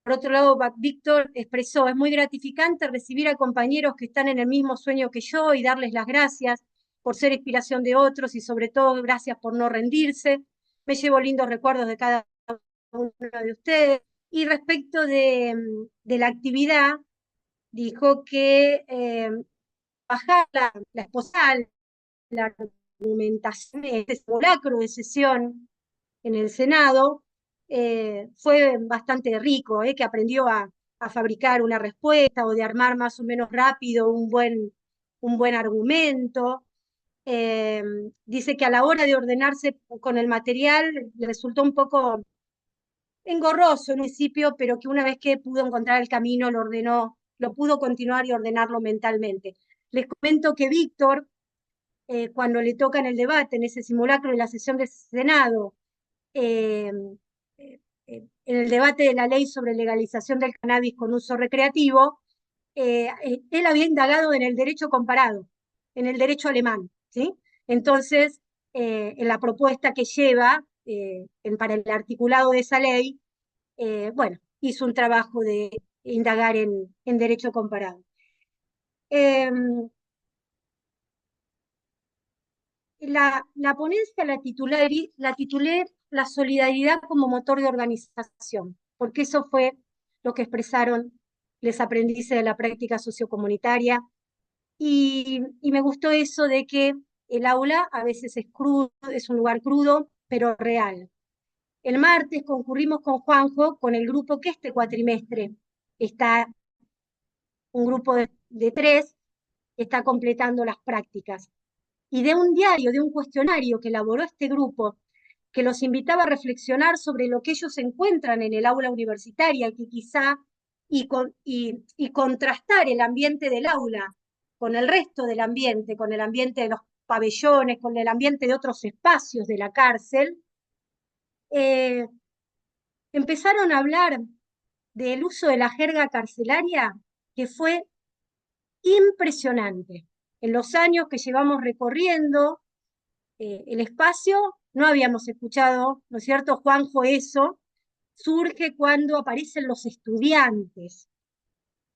Por otro lado, Víctor expresó, es muy gratificante recibir a compañeros que están en el mismo sueño que yo y darles las gracias por ser inspiración de otros y sobre todo gracias por no rendirse. Me llevo lindos recuerdos de cada uno de ustedes. Y respecto de la actividad, dijo que bajar la esposal, la argumentación, este simulacro de sesión en el Senado, fue bastante rico, que aprendió a fabricar una respuesta o de armar más o menos rápido un buen argumento. Dice que a la hora de ordenarse con el material le resultó un poco engorroso en un principio, pero que una vez que pudo encontrar el camino lo ordenó, lo pudo continuar y ordenarlo mentalmente. Les comento que Víctor, cuando le toca en el debate, en ese simulacro de la sesión del Senado, en el debate de la ley sobre legalización del cannabis con uso recreativo, él había indagado en el derecho comparado, en el derecho alemán, ¿sí? Entonces, en la propuesta que lleva para el articulado de esa ley, bueno, hizo un trabajo de indagar en derecho comparado. La ponencia la titulé La solidaridad como motor de organización, porque eso fue lo que expresaron los aprendices de la práctica sociocomunitaria, y me gustó eso de que el aula a veces es crudo, es un lugar crudo, pero real. El martes concurrimos con Juanjo, con el grupo que este cuatrimestre está, un grupo de 3, que está completando las prácticas. Y de un diario, de un cuestionario que elaboró este grupo, que los invitaba a reflexionar sobre lo que ellos encuentran en el aula universitaria, que quizá, y contrastar el ambiente del aula con el resto del ambiente, con el ambiente de los pabellones, con el ambiente de otros espacios de la cárcel, empezaron a hablar del uso de la jerga carcelaria, que fue impresionante. En los años que llevamos recorriendo el espacio, no habíamos escuchado, ¿no es cierto, Juanjo? Eso surge cuando aparecen los estudiantes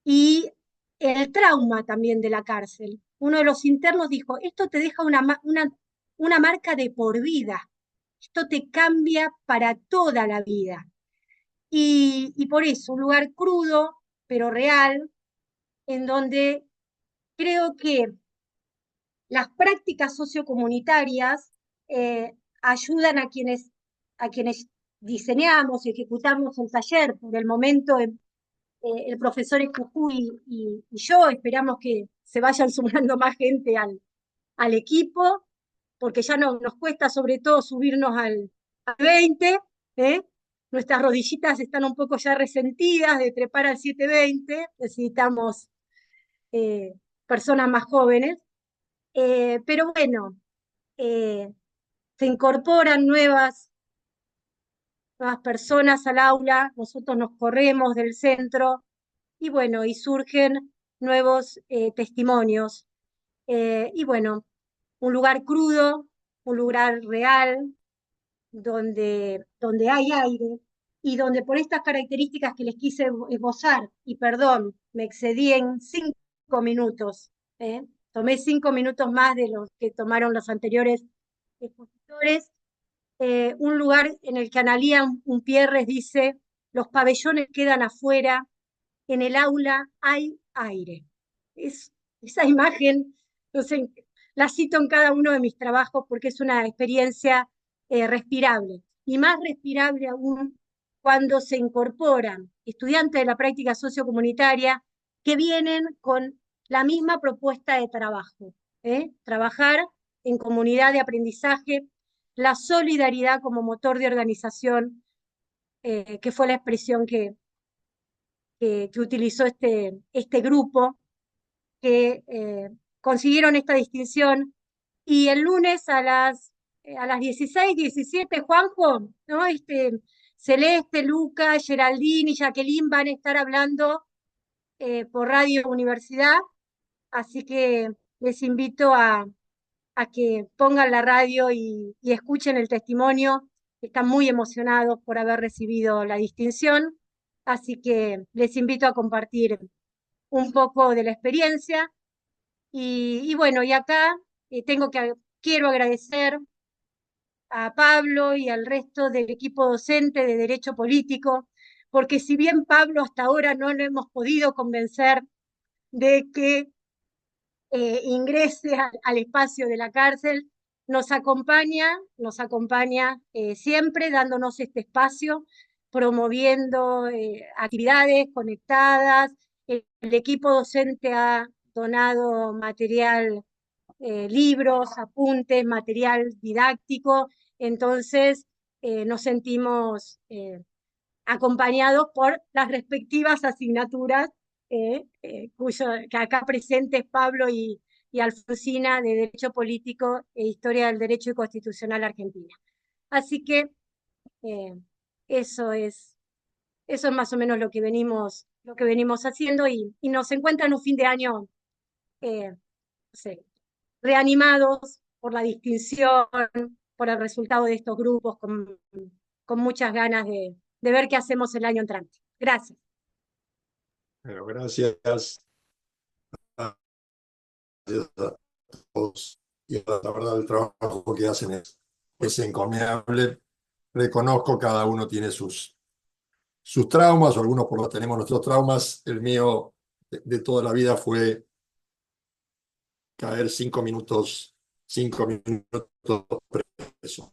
y el trauma también de la cárcel. Uno de los internos dijo, esto te deja una marca de por vida, esto te cambia para toda la vida. Y por eso, un lugar crudo, pero real, en donde creo que las prácticas sociocomunitarias ayudan a quienes diseñamos y ejecutamos el taller. Por el momento, el profesor Jujuy y yo esperamos que se vayan sumando más gente al equipo, porque ya nos cuesta sobre todo subirnos al 20, ¿eh? Nuestras rodillitas están un poco ya resentidas de trepar al 720, necesitamos personas más jóvenes, pero bueno, se incorporan nuevas personas al aula, nosotros nos corremos del centro y bueno, y surgen nuevos testimonios. Y bueno, un lugar crudo, un lugar real, donde hay aire y donde por estas características que les quise esbozar, y perdón, me excedí en 5 minutos, tomé 5 minutos más de los que tomaron los anteriores expositores, un lugar en el que Analía Umpierres dice, los pabellones quedan afuera, en el aula hay aire. Esa imagen, no sé, la cito en cada uno de mis trabajos porque es una experiencia respirable, y más respirable aún cuando se incorporan estudiantes de la práctica sociocomunitaria que vienen con la misma propuesta de trabajo, trabajar en comunidad de aprendizaje, la solidaridad como motor de organización, que fue la expresión que utilizó este grupo, que consiguieron esta distinción. Y el lunes a las 16, 17, Juanjo, ¿no? Celeste, Luca, Geraldine y Jacqueline van a estar hablando por Radio Universidad, así que les invito a que pongan la radio y escuchen el testimonio. Están muy emocionados por haber recibido la distinción, así que les invito a compartir un poco de la experiencia. Y bueno, y acá quiero agradecer a Pablo y al resto del equipo docente de Derecho Político, porque si bien Pablo hasta ahora no lo hemos podido convencer de que ingrese al espacio de la cárcel, nos acompaña siempre dándonos este espacio, promoviendo actividades conectadas. El equipo docente ha donado material, libros, apuntes, material didáctico, entonces nos sentimos acompañados por las respectivas asignaturas, que acá presentes Pablo y Alfonsina, de Derecho Político e Historia del Derecho y Constitucional Argentina. Así que eh, eso es más o menos lo que venimos haciendo, y nos encuentran un fin de año, no sé, reanimados por la distinción, por el resultado de estos grupos, con muchas ganas de ver qué hacemos el año entrante. Gracias. Bueno, gracias a todos. Y la verdad, el trabajo que hacen es encomiable. Reconozco, cada uno tiene sus traumas, o algunos por lo tenemos nuestros traumas. El mío de toda la vida fue caer 5 minutos preso.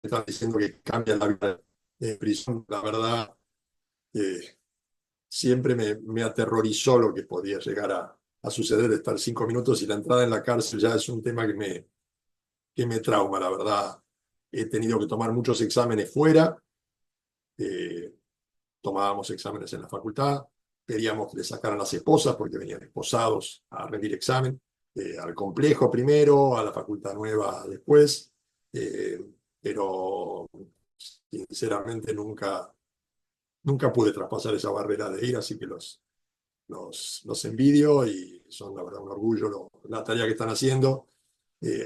Están diciendo que cambia la vida de prisión. La verdad, siempre me aterrorizó lo que podía llegar a suceder de estar 5 minutos, y la entrada en la cárcel ya es un tema que me trauma, la verdad. He tenido que tomar muchos exámenes fuera, tomábamos exámenes en la facultad, pedíamos que le sacaran las esposas porque venían esposados a rendir examen, al complejo primero, a la facultad nueva después, pero sinceramente nunca pude traspasar esa barrera de ir, así que los envidio, y son la verdad un orgullo la tarea que están haciendo.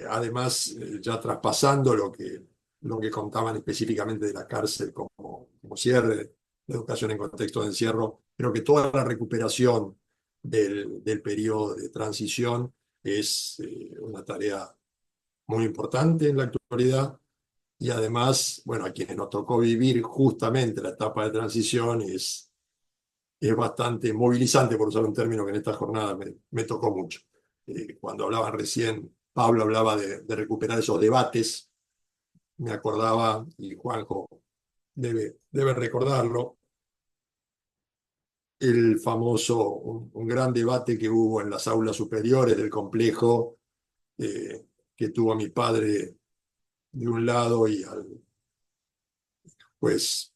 Además, ya traspasando lo que lo que contaban específicamente de la cárcel como cierre, la educación en contexto de encierro. Creo que toda la recuperación del periodo de transición es una tarea muy importante en la actualidad y además, bueno, a quienes nos tocó vivir justamente la etapa de transición es bastante movilizante, por usar un término que en esta jornada me tocó mucho. Cuando hablaban recién, Pablo hablaba de recuperar esos debates, me acordaba, y Juanjo debe recordarlo, el famoso, un gran debate que hubo en las aulas superiores del complejo, que tuvo a mi padre de un lado y al pues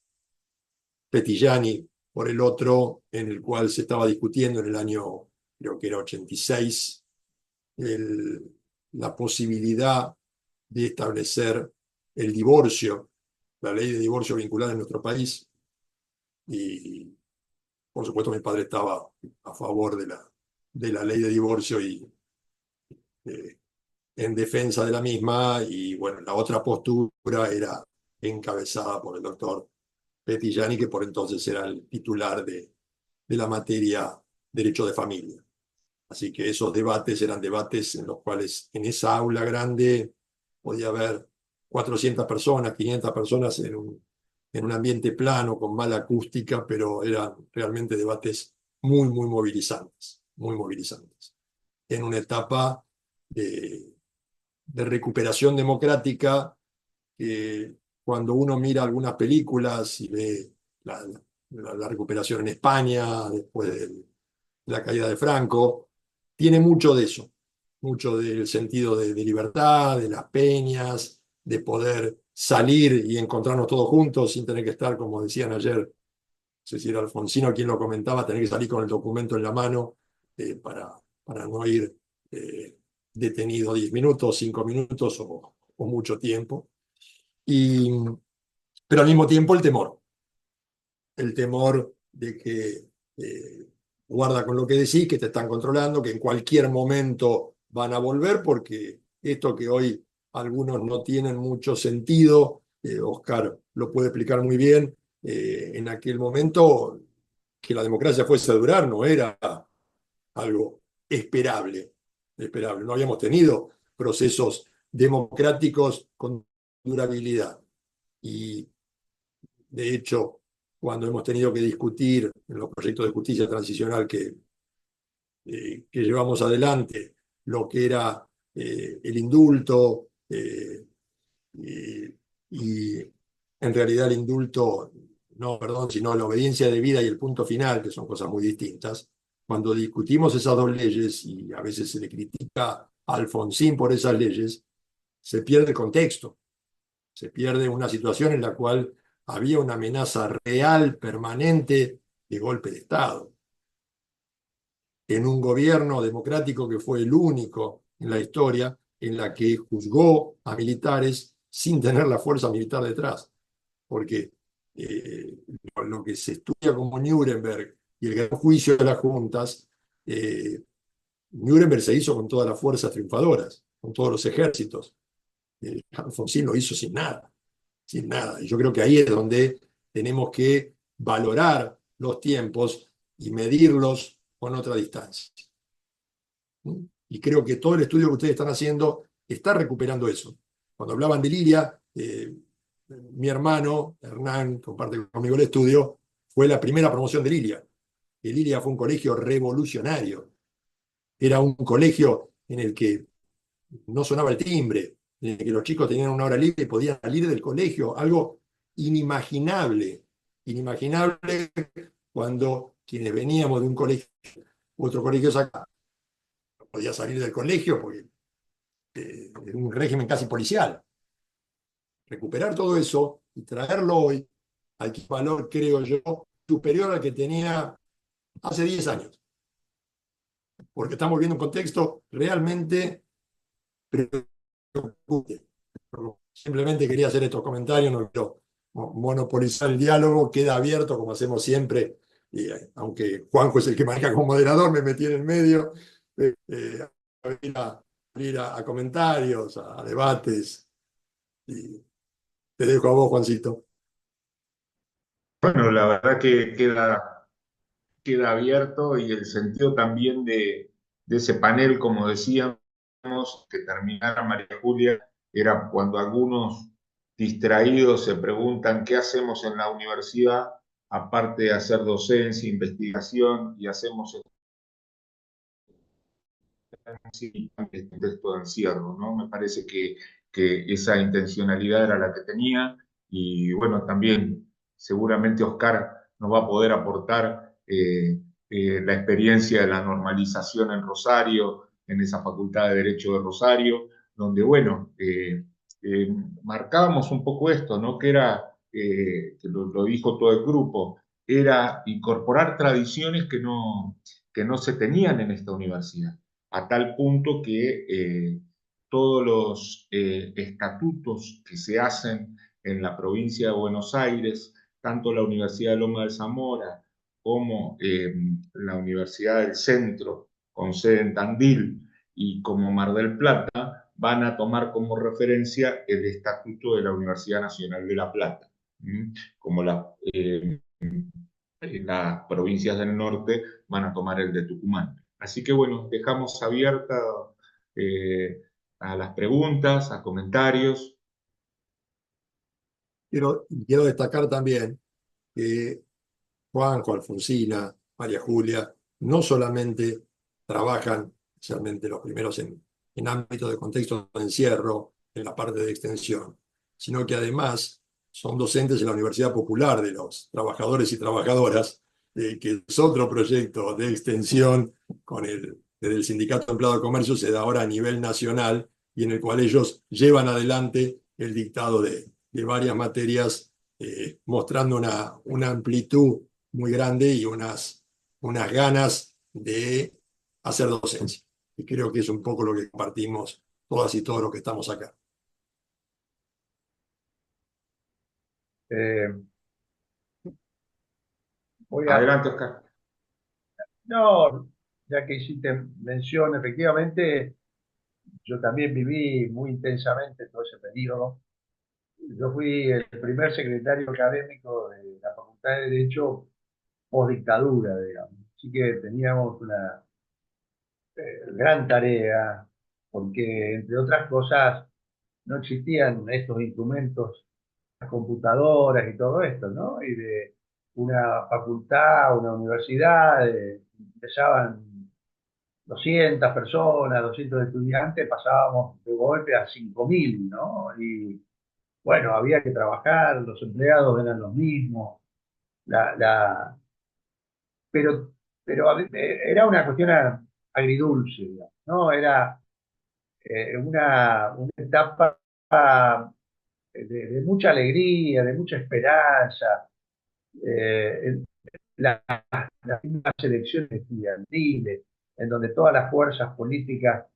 Petillani por el otro, en el cual se estaba discutiendo en el año, creo que era 86, la posibilidad de establecer el divorcio, la ley de divorcio vinculada en nuestro país. Y por supuesto mi padre estaba a favor de la ley de divorcio y eh, en defensa de la misma. Y bueno, la otra postura era encabezada por el doctor Petillani, que por entonces era el titular de la materia derecho de familia. Así que esos debates eran debates en los cuales en esa aula grande podía haber 400 personas, 500 personas en un ambiente plano, con mala acústica, pero eran realmente debates muy, muy movilizantes. En una etapa de recuperación democrática, que cuando uno mira algunas películas y ve la recuperación en España después de la caída de Franco, tiene mucho de eso, mucho del sentido de libertad, de las peñas, de poder salir y encontrarnos todos juntos sin tener que estar, como decían ayer, no sé si era Alfonsino quien lo comentaba, tener que salir con el documento en la mano para no ir detenido 10 minutos, 5 minutos o mucho tiempo. Pero al mismo tiempo el temor de que guarda con lo que decís, que te están controlando, que en cualquier momento van a volver, porque esto que hoy algunos no tienen mucho sentido, Oscar lo puede explicar muy bien, en aquel momento que la democracia fuese a durar no era algo esperable. No habíamos tenido procesos democráticos con durabilidad. Y de hecho, cuando hemos tenido que discutir en los proyectos de justicia transicional que llevamos adelante, lo que era el indulto, y en realidad el indulto, no, perdón, sino la obediencia de vida y el punto final, que son cosas muy distintas. Cuando discutimos esas dos leyes, y a veces se le critica a Alfonsín por esas leyes, se pierde el contexto, se pierde una situación en la cual había una amenaza real, permanente, de golpe de Estado. En un gobierno democrático que fue el único en la historia en la que juzgó a militares sin tener la fuerza militar detrás. Porque lo que se estudia como Nuremberg y el gran juicio de las juntas, Nuremberg se hizo con todas las fuerzas triunfadoras, con todos los ejércitos. Alfonsín lo hizo sin nada, sin nada. Y yo creo que ahí es donde tenemos que valorar los tiempos y medirlos con otra distancia. Y creo que todo el estudio que ustedes están haciendo está recuperando eso. Cuando hablaban de Liria, mi hermano, Hernán, comparte conmigo el estudio, fue la primera promoción de Liria. Y Liria fue un colegio revolucionario. Era un colegio en el que no sonaba el timbre, en el que los chicos tenían una hora libre y podían salir del colegio, algo inimaginable cuando quienes veníamos de un colegio, otro colegio acá, no podía salir del colegio porque era un régimen casi policial. Recuperar todo eso y traerlo hoy al valor, creo yo, superior al que tenía hace 10 años. Porque estamos viendo un contexto realmente preocupante. Simplemente quería hacer estos comentarios, no quiero monopolizar el diálogo, queda abierto como hacemos siempre, y, aunque Juanjo es el que maneja como moderador, me metí en el medio, abrir a comentarios, a debates, y Te dejo a vos, Juancito. Bueno, la verdad que queda abierto y el sentido también de ese panel, como decíamos, que terminara María Julia, era cuando algunos distraídos se preguntan qué hacemos en la universidad, aparte de hacer docencia, investigación, y hacemos este contexto de encierro, ¿no? Me parece que esa intencionalidad era la que tenía y bueno, también seguramente Oscar nos va a poder aportar la experiencia de la normalización en Rosario, en esa Facultad de Derecho de Rosario, donde, bueno, eh, marcábamos un poco esto, ¿no? Que era, que lo dijo todo el grupo, era incorporar tradiciones que no se tenían en esta universidad a tal punto que todos los estatutos que se hacen en la provincia de Buenos Aires, tanto la Universidad de Loma de Zamora como la Universidad del Centro, con sede en Tandil, y como Mar del Plata, van a tomar como referencia el estatuto de la Universidad Nacional de La Plata. Como las provincias del norte van a tomar el de Tucumán. Así que bueno, dejamos abierta eh, a las preguntas, a comentarios. Quiero destacar también que Juanjo, Alfonsina, María Julia, no solamente trabajan, especialmente los primeros en ámbito de contexto de encierro, en la parte de extensión, sino que además son docentes en la Universidad Popular de los Trabajadores y Trabajadoras, que es otro proyecto de extensión desde el Sindicato de Empleado de Comercio, se da ahora a nivel nacional y en el cual ellos llevan adelante el dictado de varias materias, mostrando una amplitud muy grande y unas ganas de hacer docencia. Y creo que es un poco lo que compartimos todas y todos los que estamos acá. Eh, voy a, Adelante, Oscar. no, ya que hiciste mención, efectivamente, yo también viví muy intensamente todo ese periodo. Yo fui el primer secretario académico de la Facultad de Derecho post dictadura, digamos. Así que teníamos una gran tarea, porque entre otras cosas no existían estos instrumentos, las computadoras y todo esto, ¿no? Y de una facultad, una universidad, empezaban 200 personas, 200 estudiantes, pasábamos de golpe a 5.000, ¿no? Y bueno, había que trabajar, los empleados eran los mismos, la, la, pero, era una cuestión agridulce, digamos, ¿no? Era una etapa de mucha alegría, de mucha esperanza. Eh, las mismas elecciones estudiantiles, en donde todas las fuerzas políticas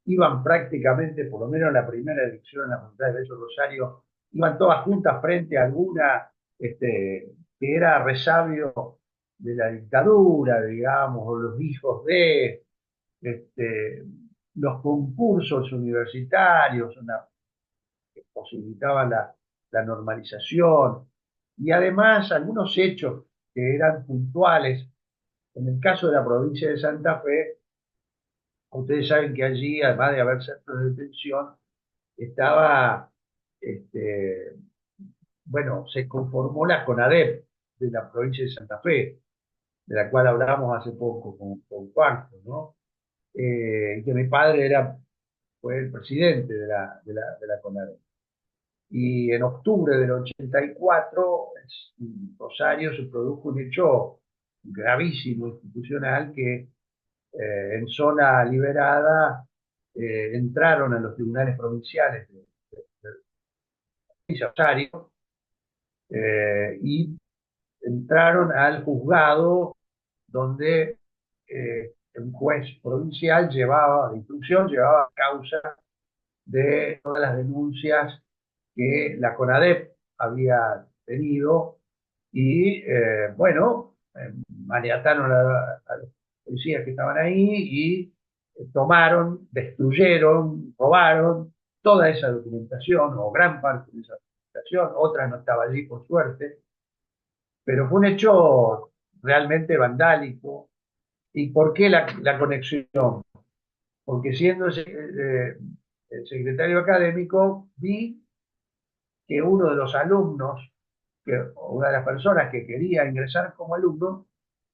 iban prácticamente, por lo menos en la primera elección en la Facultad de Derecho Rosario, iban todas juntas frente a alguna que era resabio de la dictadura, digamos, o los hijos de este, los concursos universitarios, que posibilitaban la normalización, y además algunos hechos que eran puntuales. En el caso de la provincia de Santa Fe, ustedes saben que allí, además de haber centros de detención, estaba, este, bueno, se conformó la CONADEP de la provincia de Santa Fe, de la cual hablamos hace poco con Juanjo, ¿no? Que mi padre fue el presidente de la CONADEP. Y en octubre del 84, en Rosario se produjo un hecho gravísimo institucional que en zona liberada entraron a los tribunales provinciales de Rosario y entraron al juzgado donde un juez provincial de instrucción llevaba causa de todas las denuncias que la CONADEP había tenido y, bueno, maniataron a los policías que estaban ahí y tomaron, destruyeron, robaron toda esa documentación o gran parte de esa manifestación, otra no estaba allí por suerte, pero fue un hecho realmente vandálico. ¿Y por qué la conexión? Porque siendo el secretario académico, vi que uno de los alumnos, o una de las personas que quería ingresar como alumno,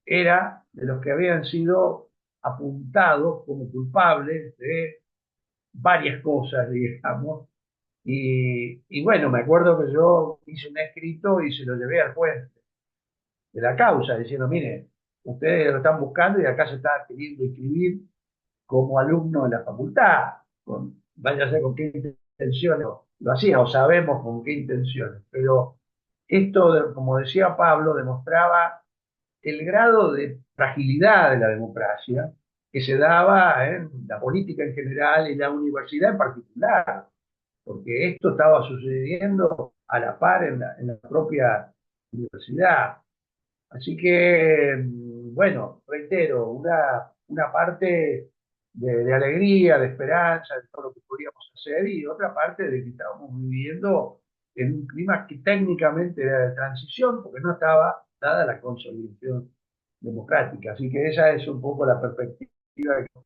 era de los que habían sido apuntados como culpables de varias cosas, digamos. Y bueno, me acuerdo que yo hice un escrito y se lo llevé al juez de la causa, diciendo, mire, ustedes lo están buscando y acá se está queriendo inscribir como alumno de la facultad, vaya a ser con qué intenciones lo hacía, o sabemos con qué intenciones, pero esto, como decía Pablo, demostraba el grado de fragilidad de la democracia que se daba en la política en general y la universidad en particular, porque esto estaba sucediendo a la par en la propia universidad. Así que, bueno, reitero, una parte de alegría, de esperanza, de todo lo que podríamos hacer, y otra parte de que estábamos viviendo en un clima que técnicamente era de transición, porque no estaba dada la consolidación democrática. Así que esa es un poco la perspectiva que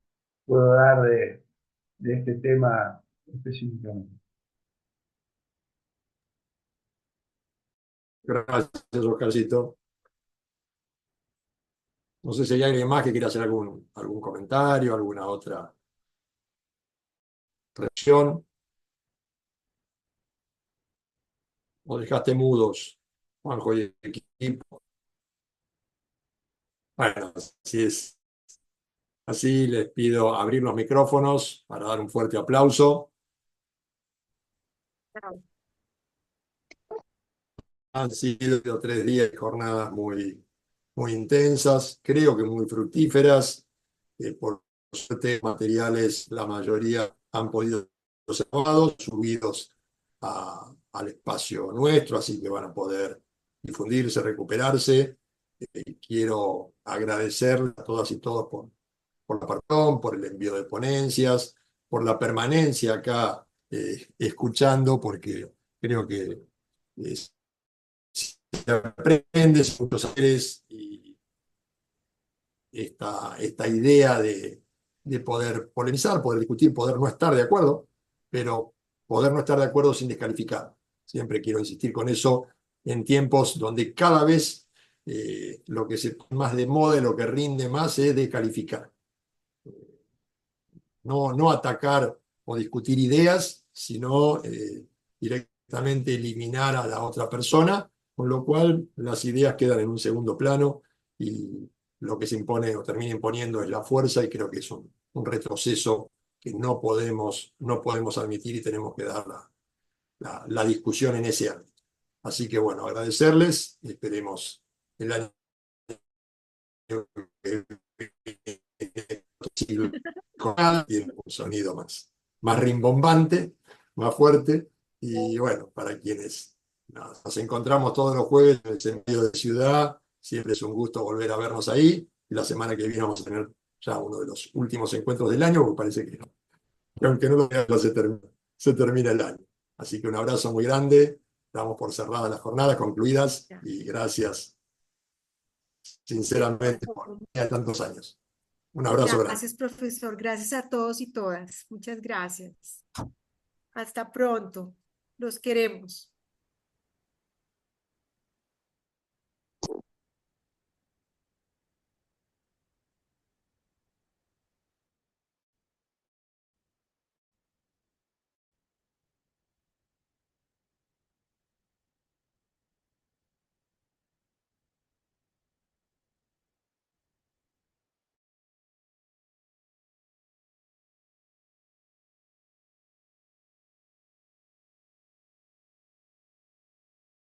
puedo dar de este tema específicamente. Gracias, Oscarcito. No sé si hay alguien más que quiera hacer algún comentario, alguna otra reacción. ¿O dejaste mudos, Juanjo y el equipo? Bueno, si es así, les pido abrir los micrófonos para dar un fuerte aplauso. Han sido 3 días de jornadas muy intensas, creo que muy fructíferas. Por suerte, materiales, la mayoría han podido ser tomados, subidos al espacio nuestro, así que van a poder difundirse, recuperarse. Quiero agradecer a todas y todos por la participación, por el envío de ponencias, por la permanencia acá escuchando, porque creo que se aprende muchos saberes y esta idea de poder polemizar, poder discutir, poder no estar de acuerdo, pero poder no estar de acuerdo sin descalificar. Siempre quiero insistir con eso en tiempos donde cada vez lo que se pone más de moda y lo que rinde más es descalificar. No atacar o discutir ideas, sino directamente eliminar a la otra persona, con lo cual las ideas quedan en un segundo plano y lo que se impone o termina imponiendo es la fuerza, y creo que es un retroceso que no podemos admitir, y tenemos que dar la discusión en ese ámbito. Así que bueno, agradecerles, esperemos el año que viene tiene un sonido más rimbombante, más fuerte, y bueno, para quienes nos encontramos todos los jueves en el sentido de ciudad, siempre es un gusto volver a vernos ahí, y la semana que viene vamos a tener ya uno de los últimos encuentros del año, porque parece que aunque no lo vean, se termina el año. Así que un abrazo muy grande, damos por cerradas las jornadas, concluidas, y gracias sinceramente por tantos años. Un abrazo grande. Gracias, profesor. Gracias a todos y todas. Muchas gracias. Hasta pronto. Los queremos.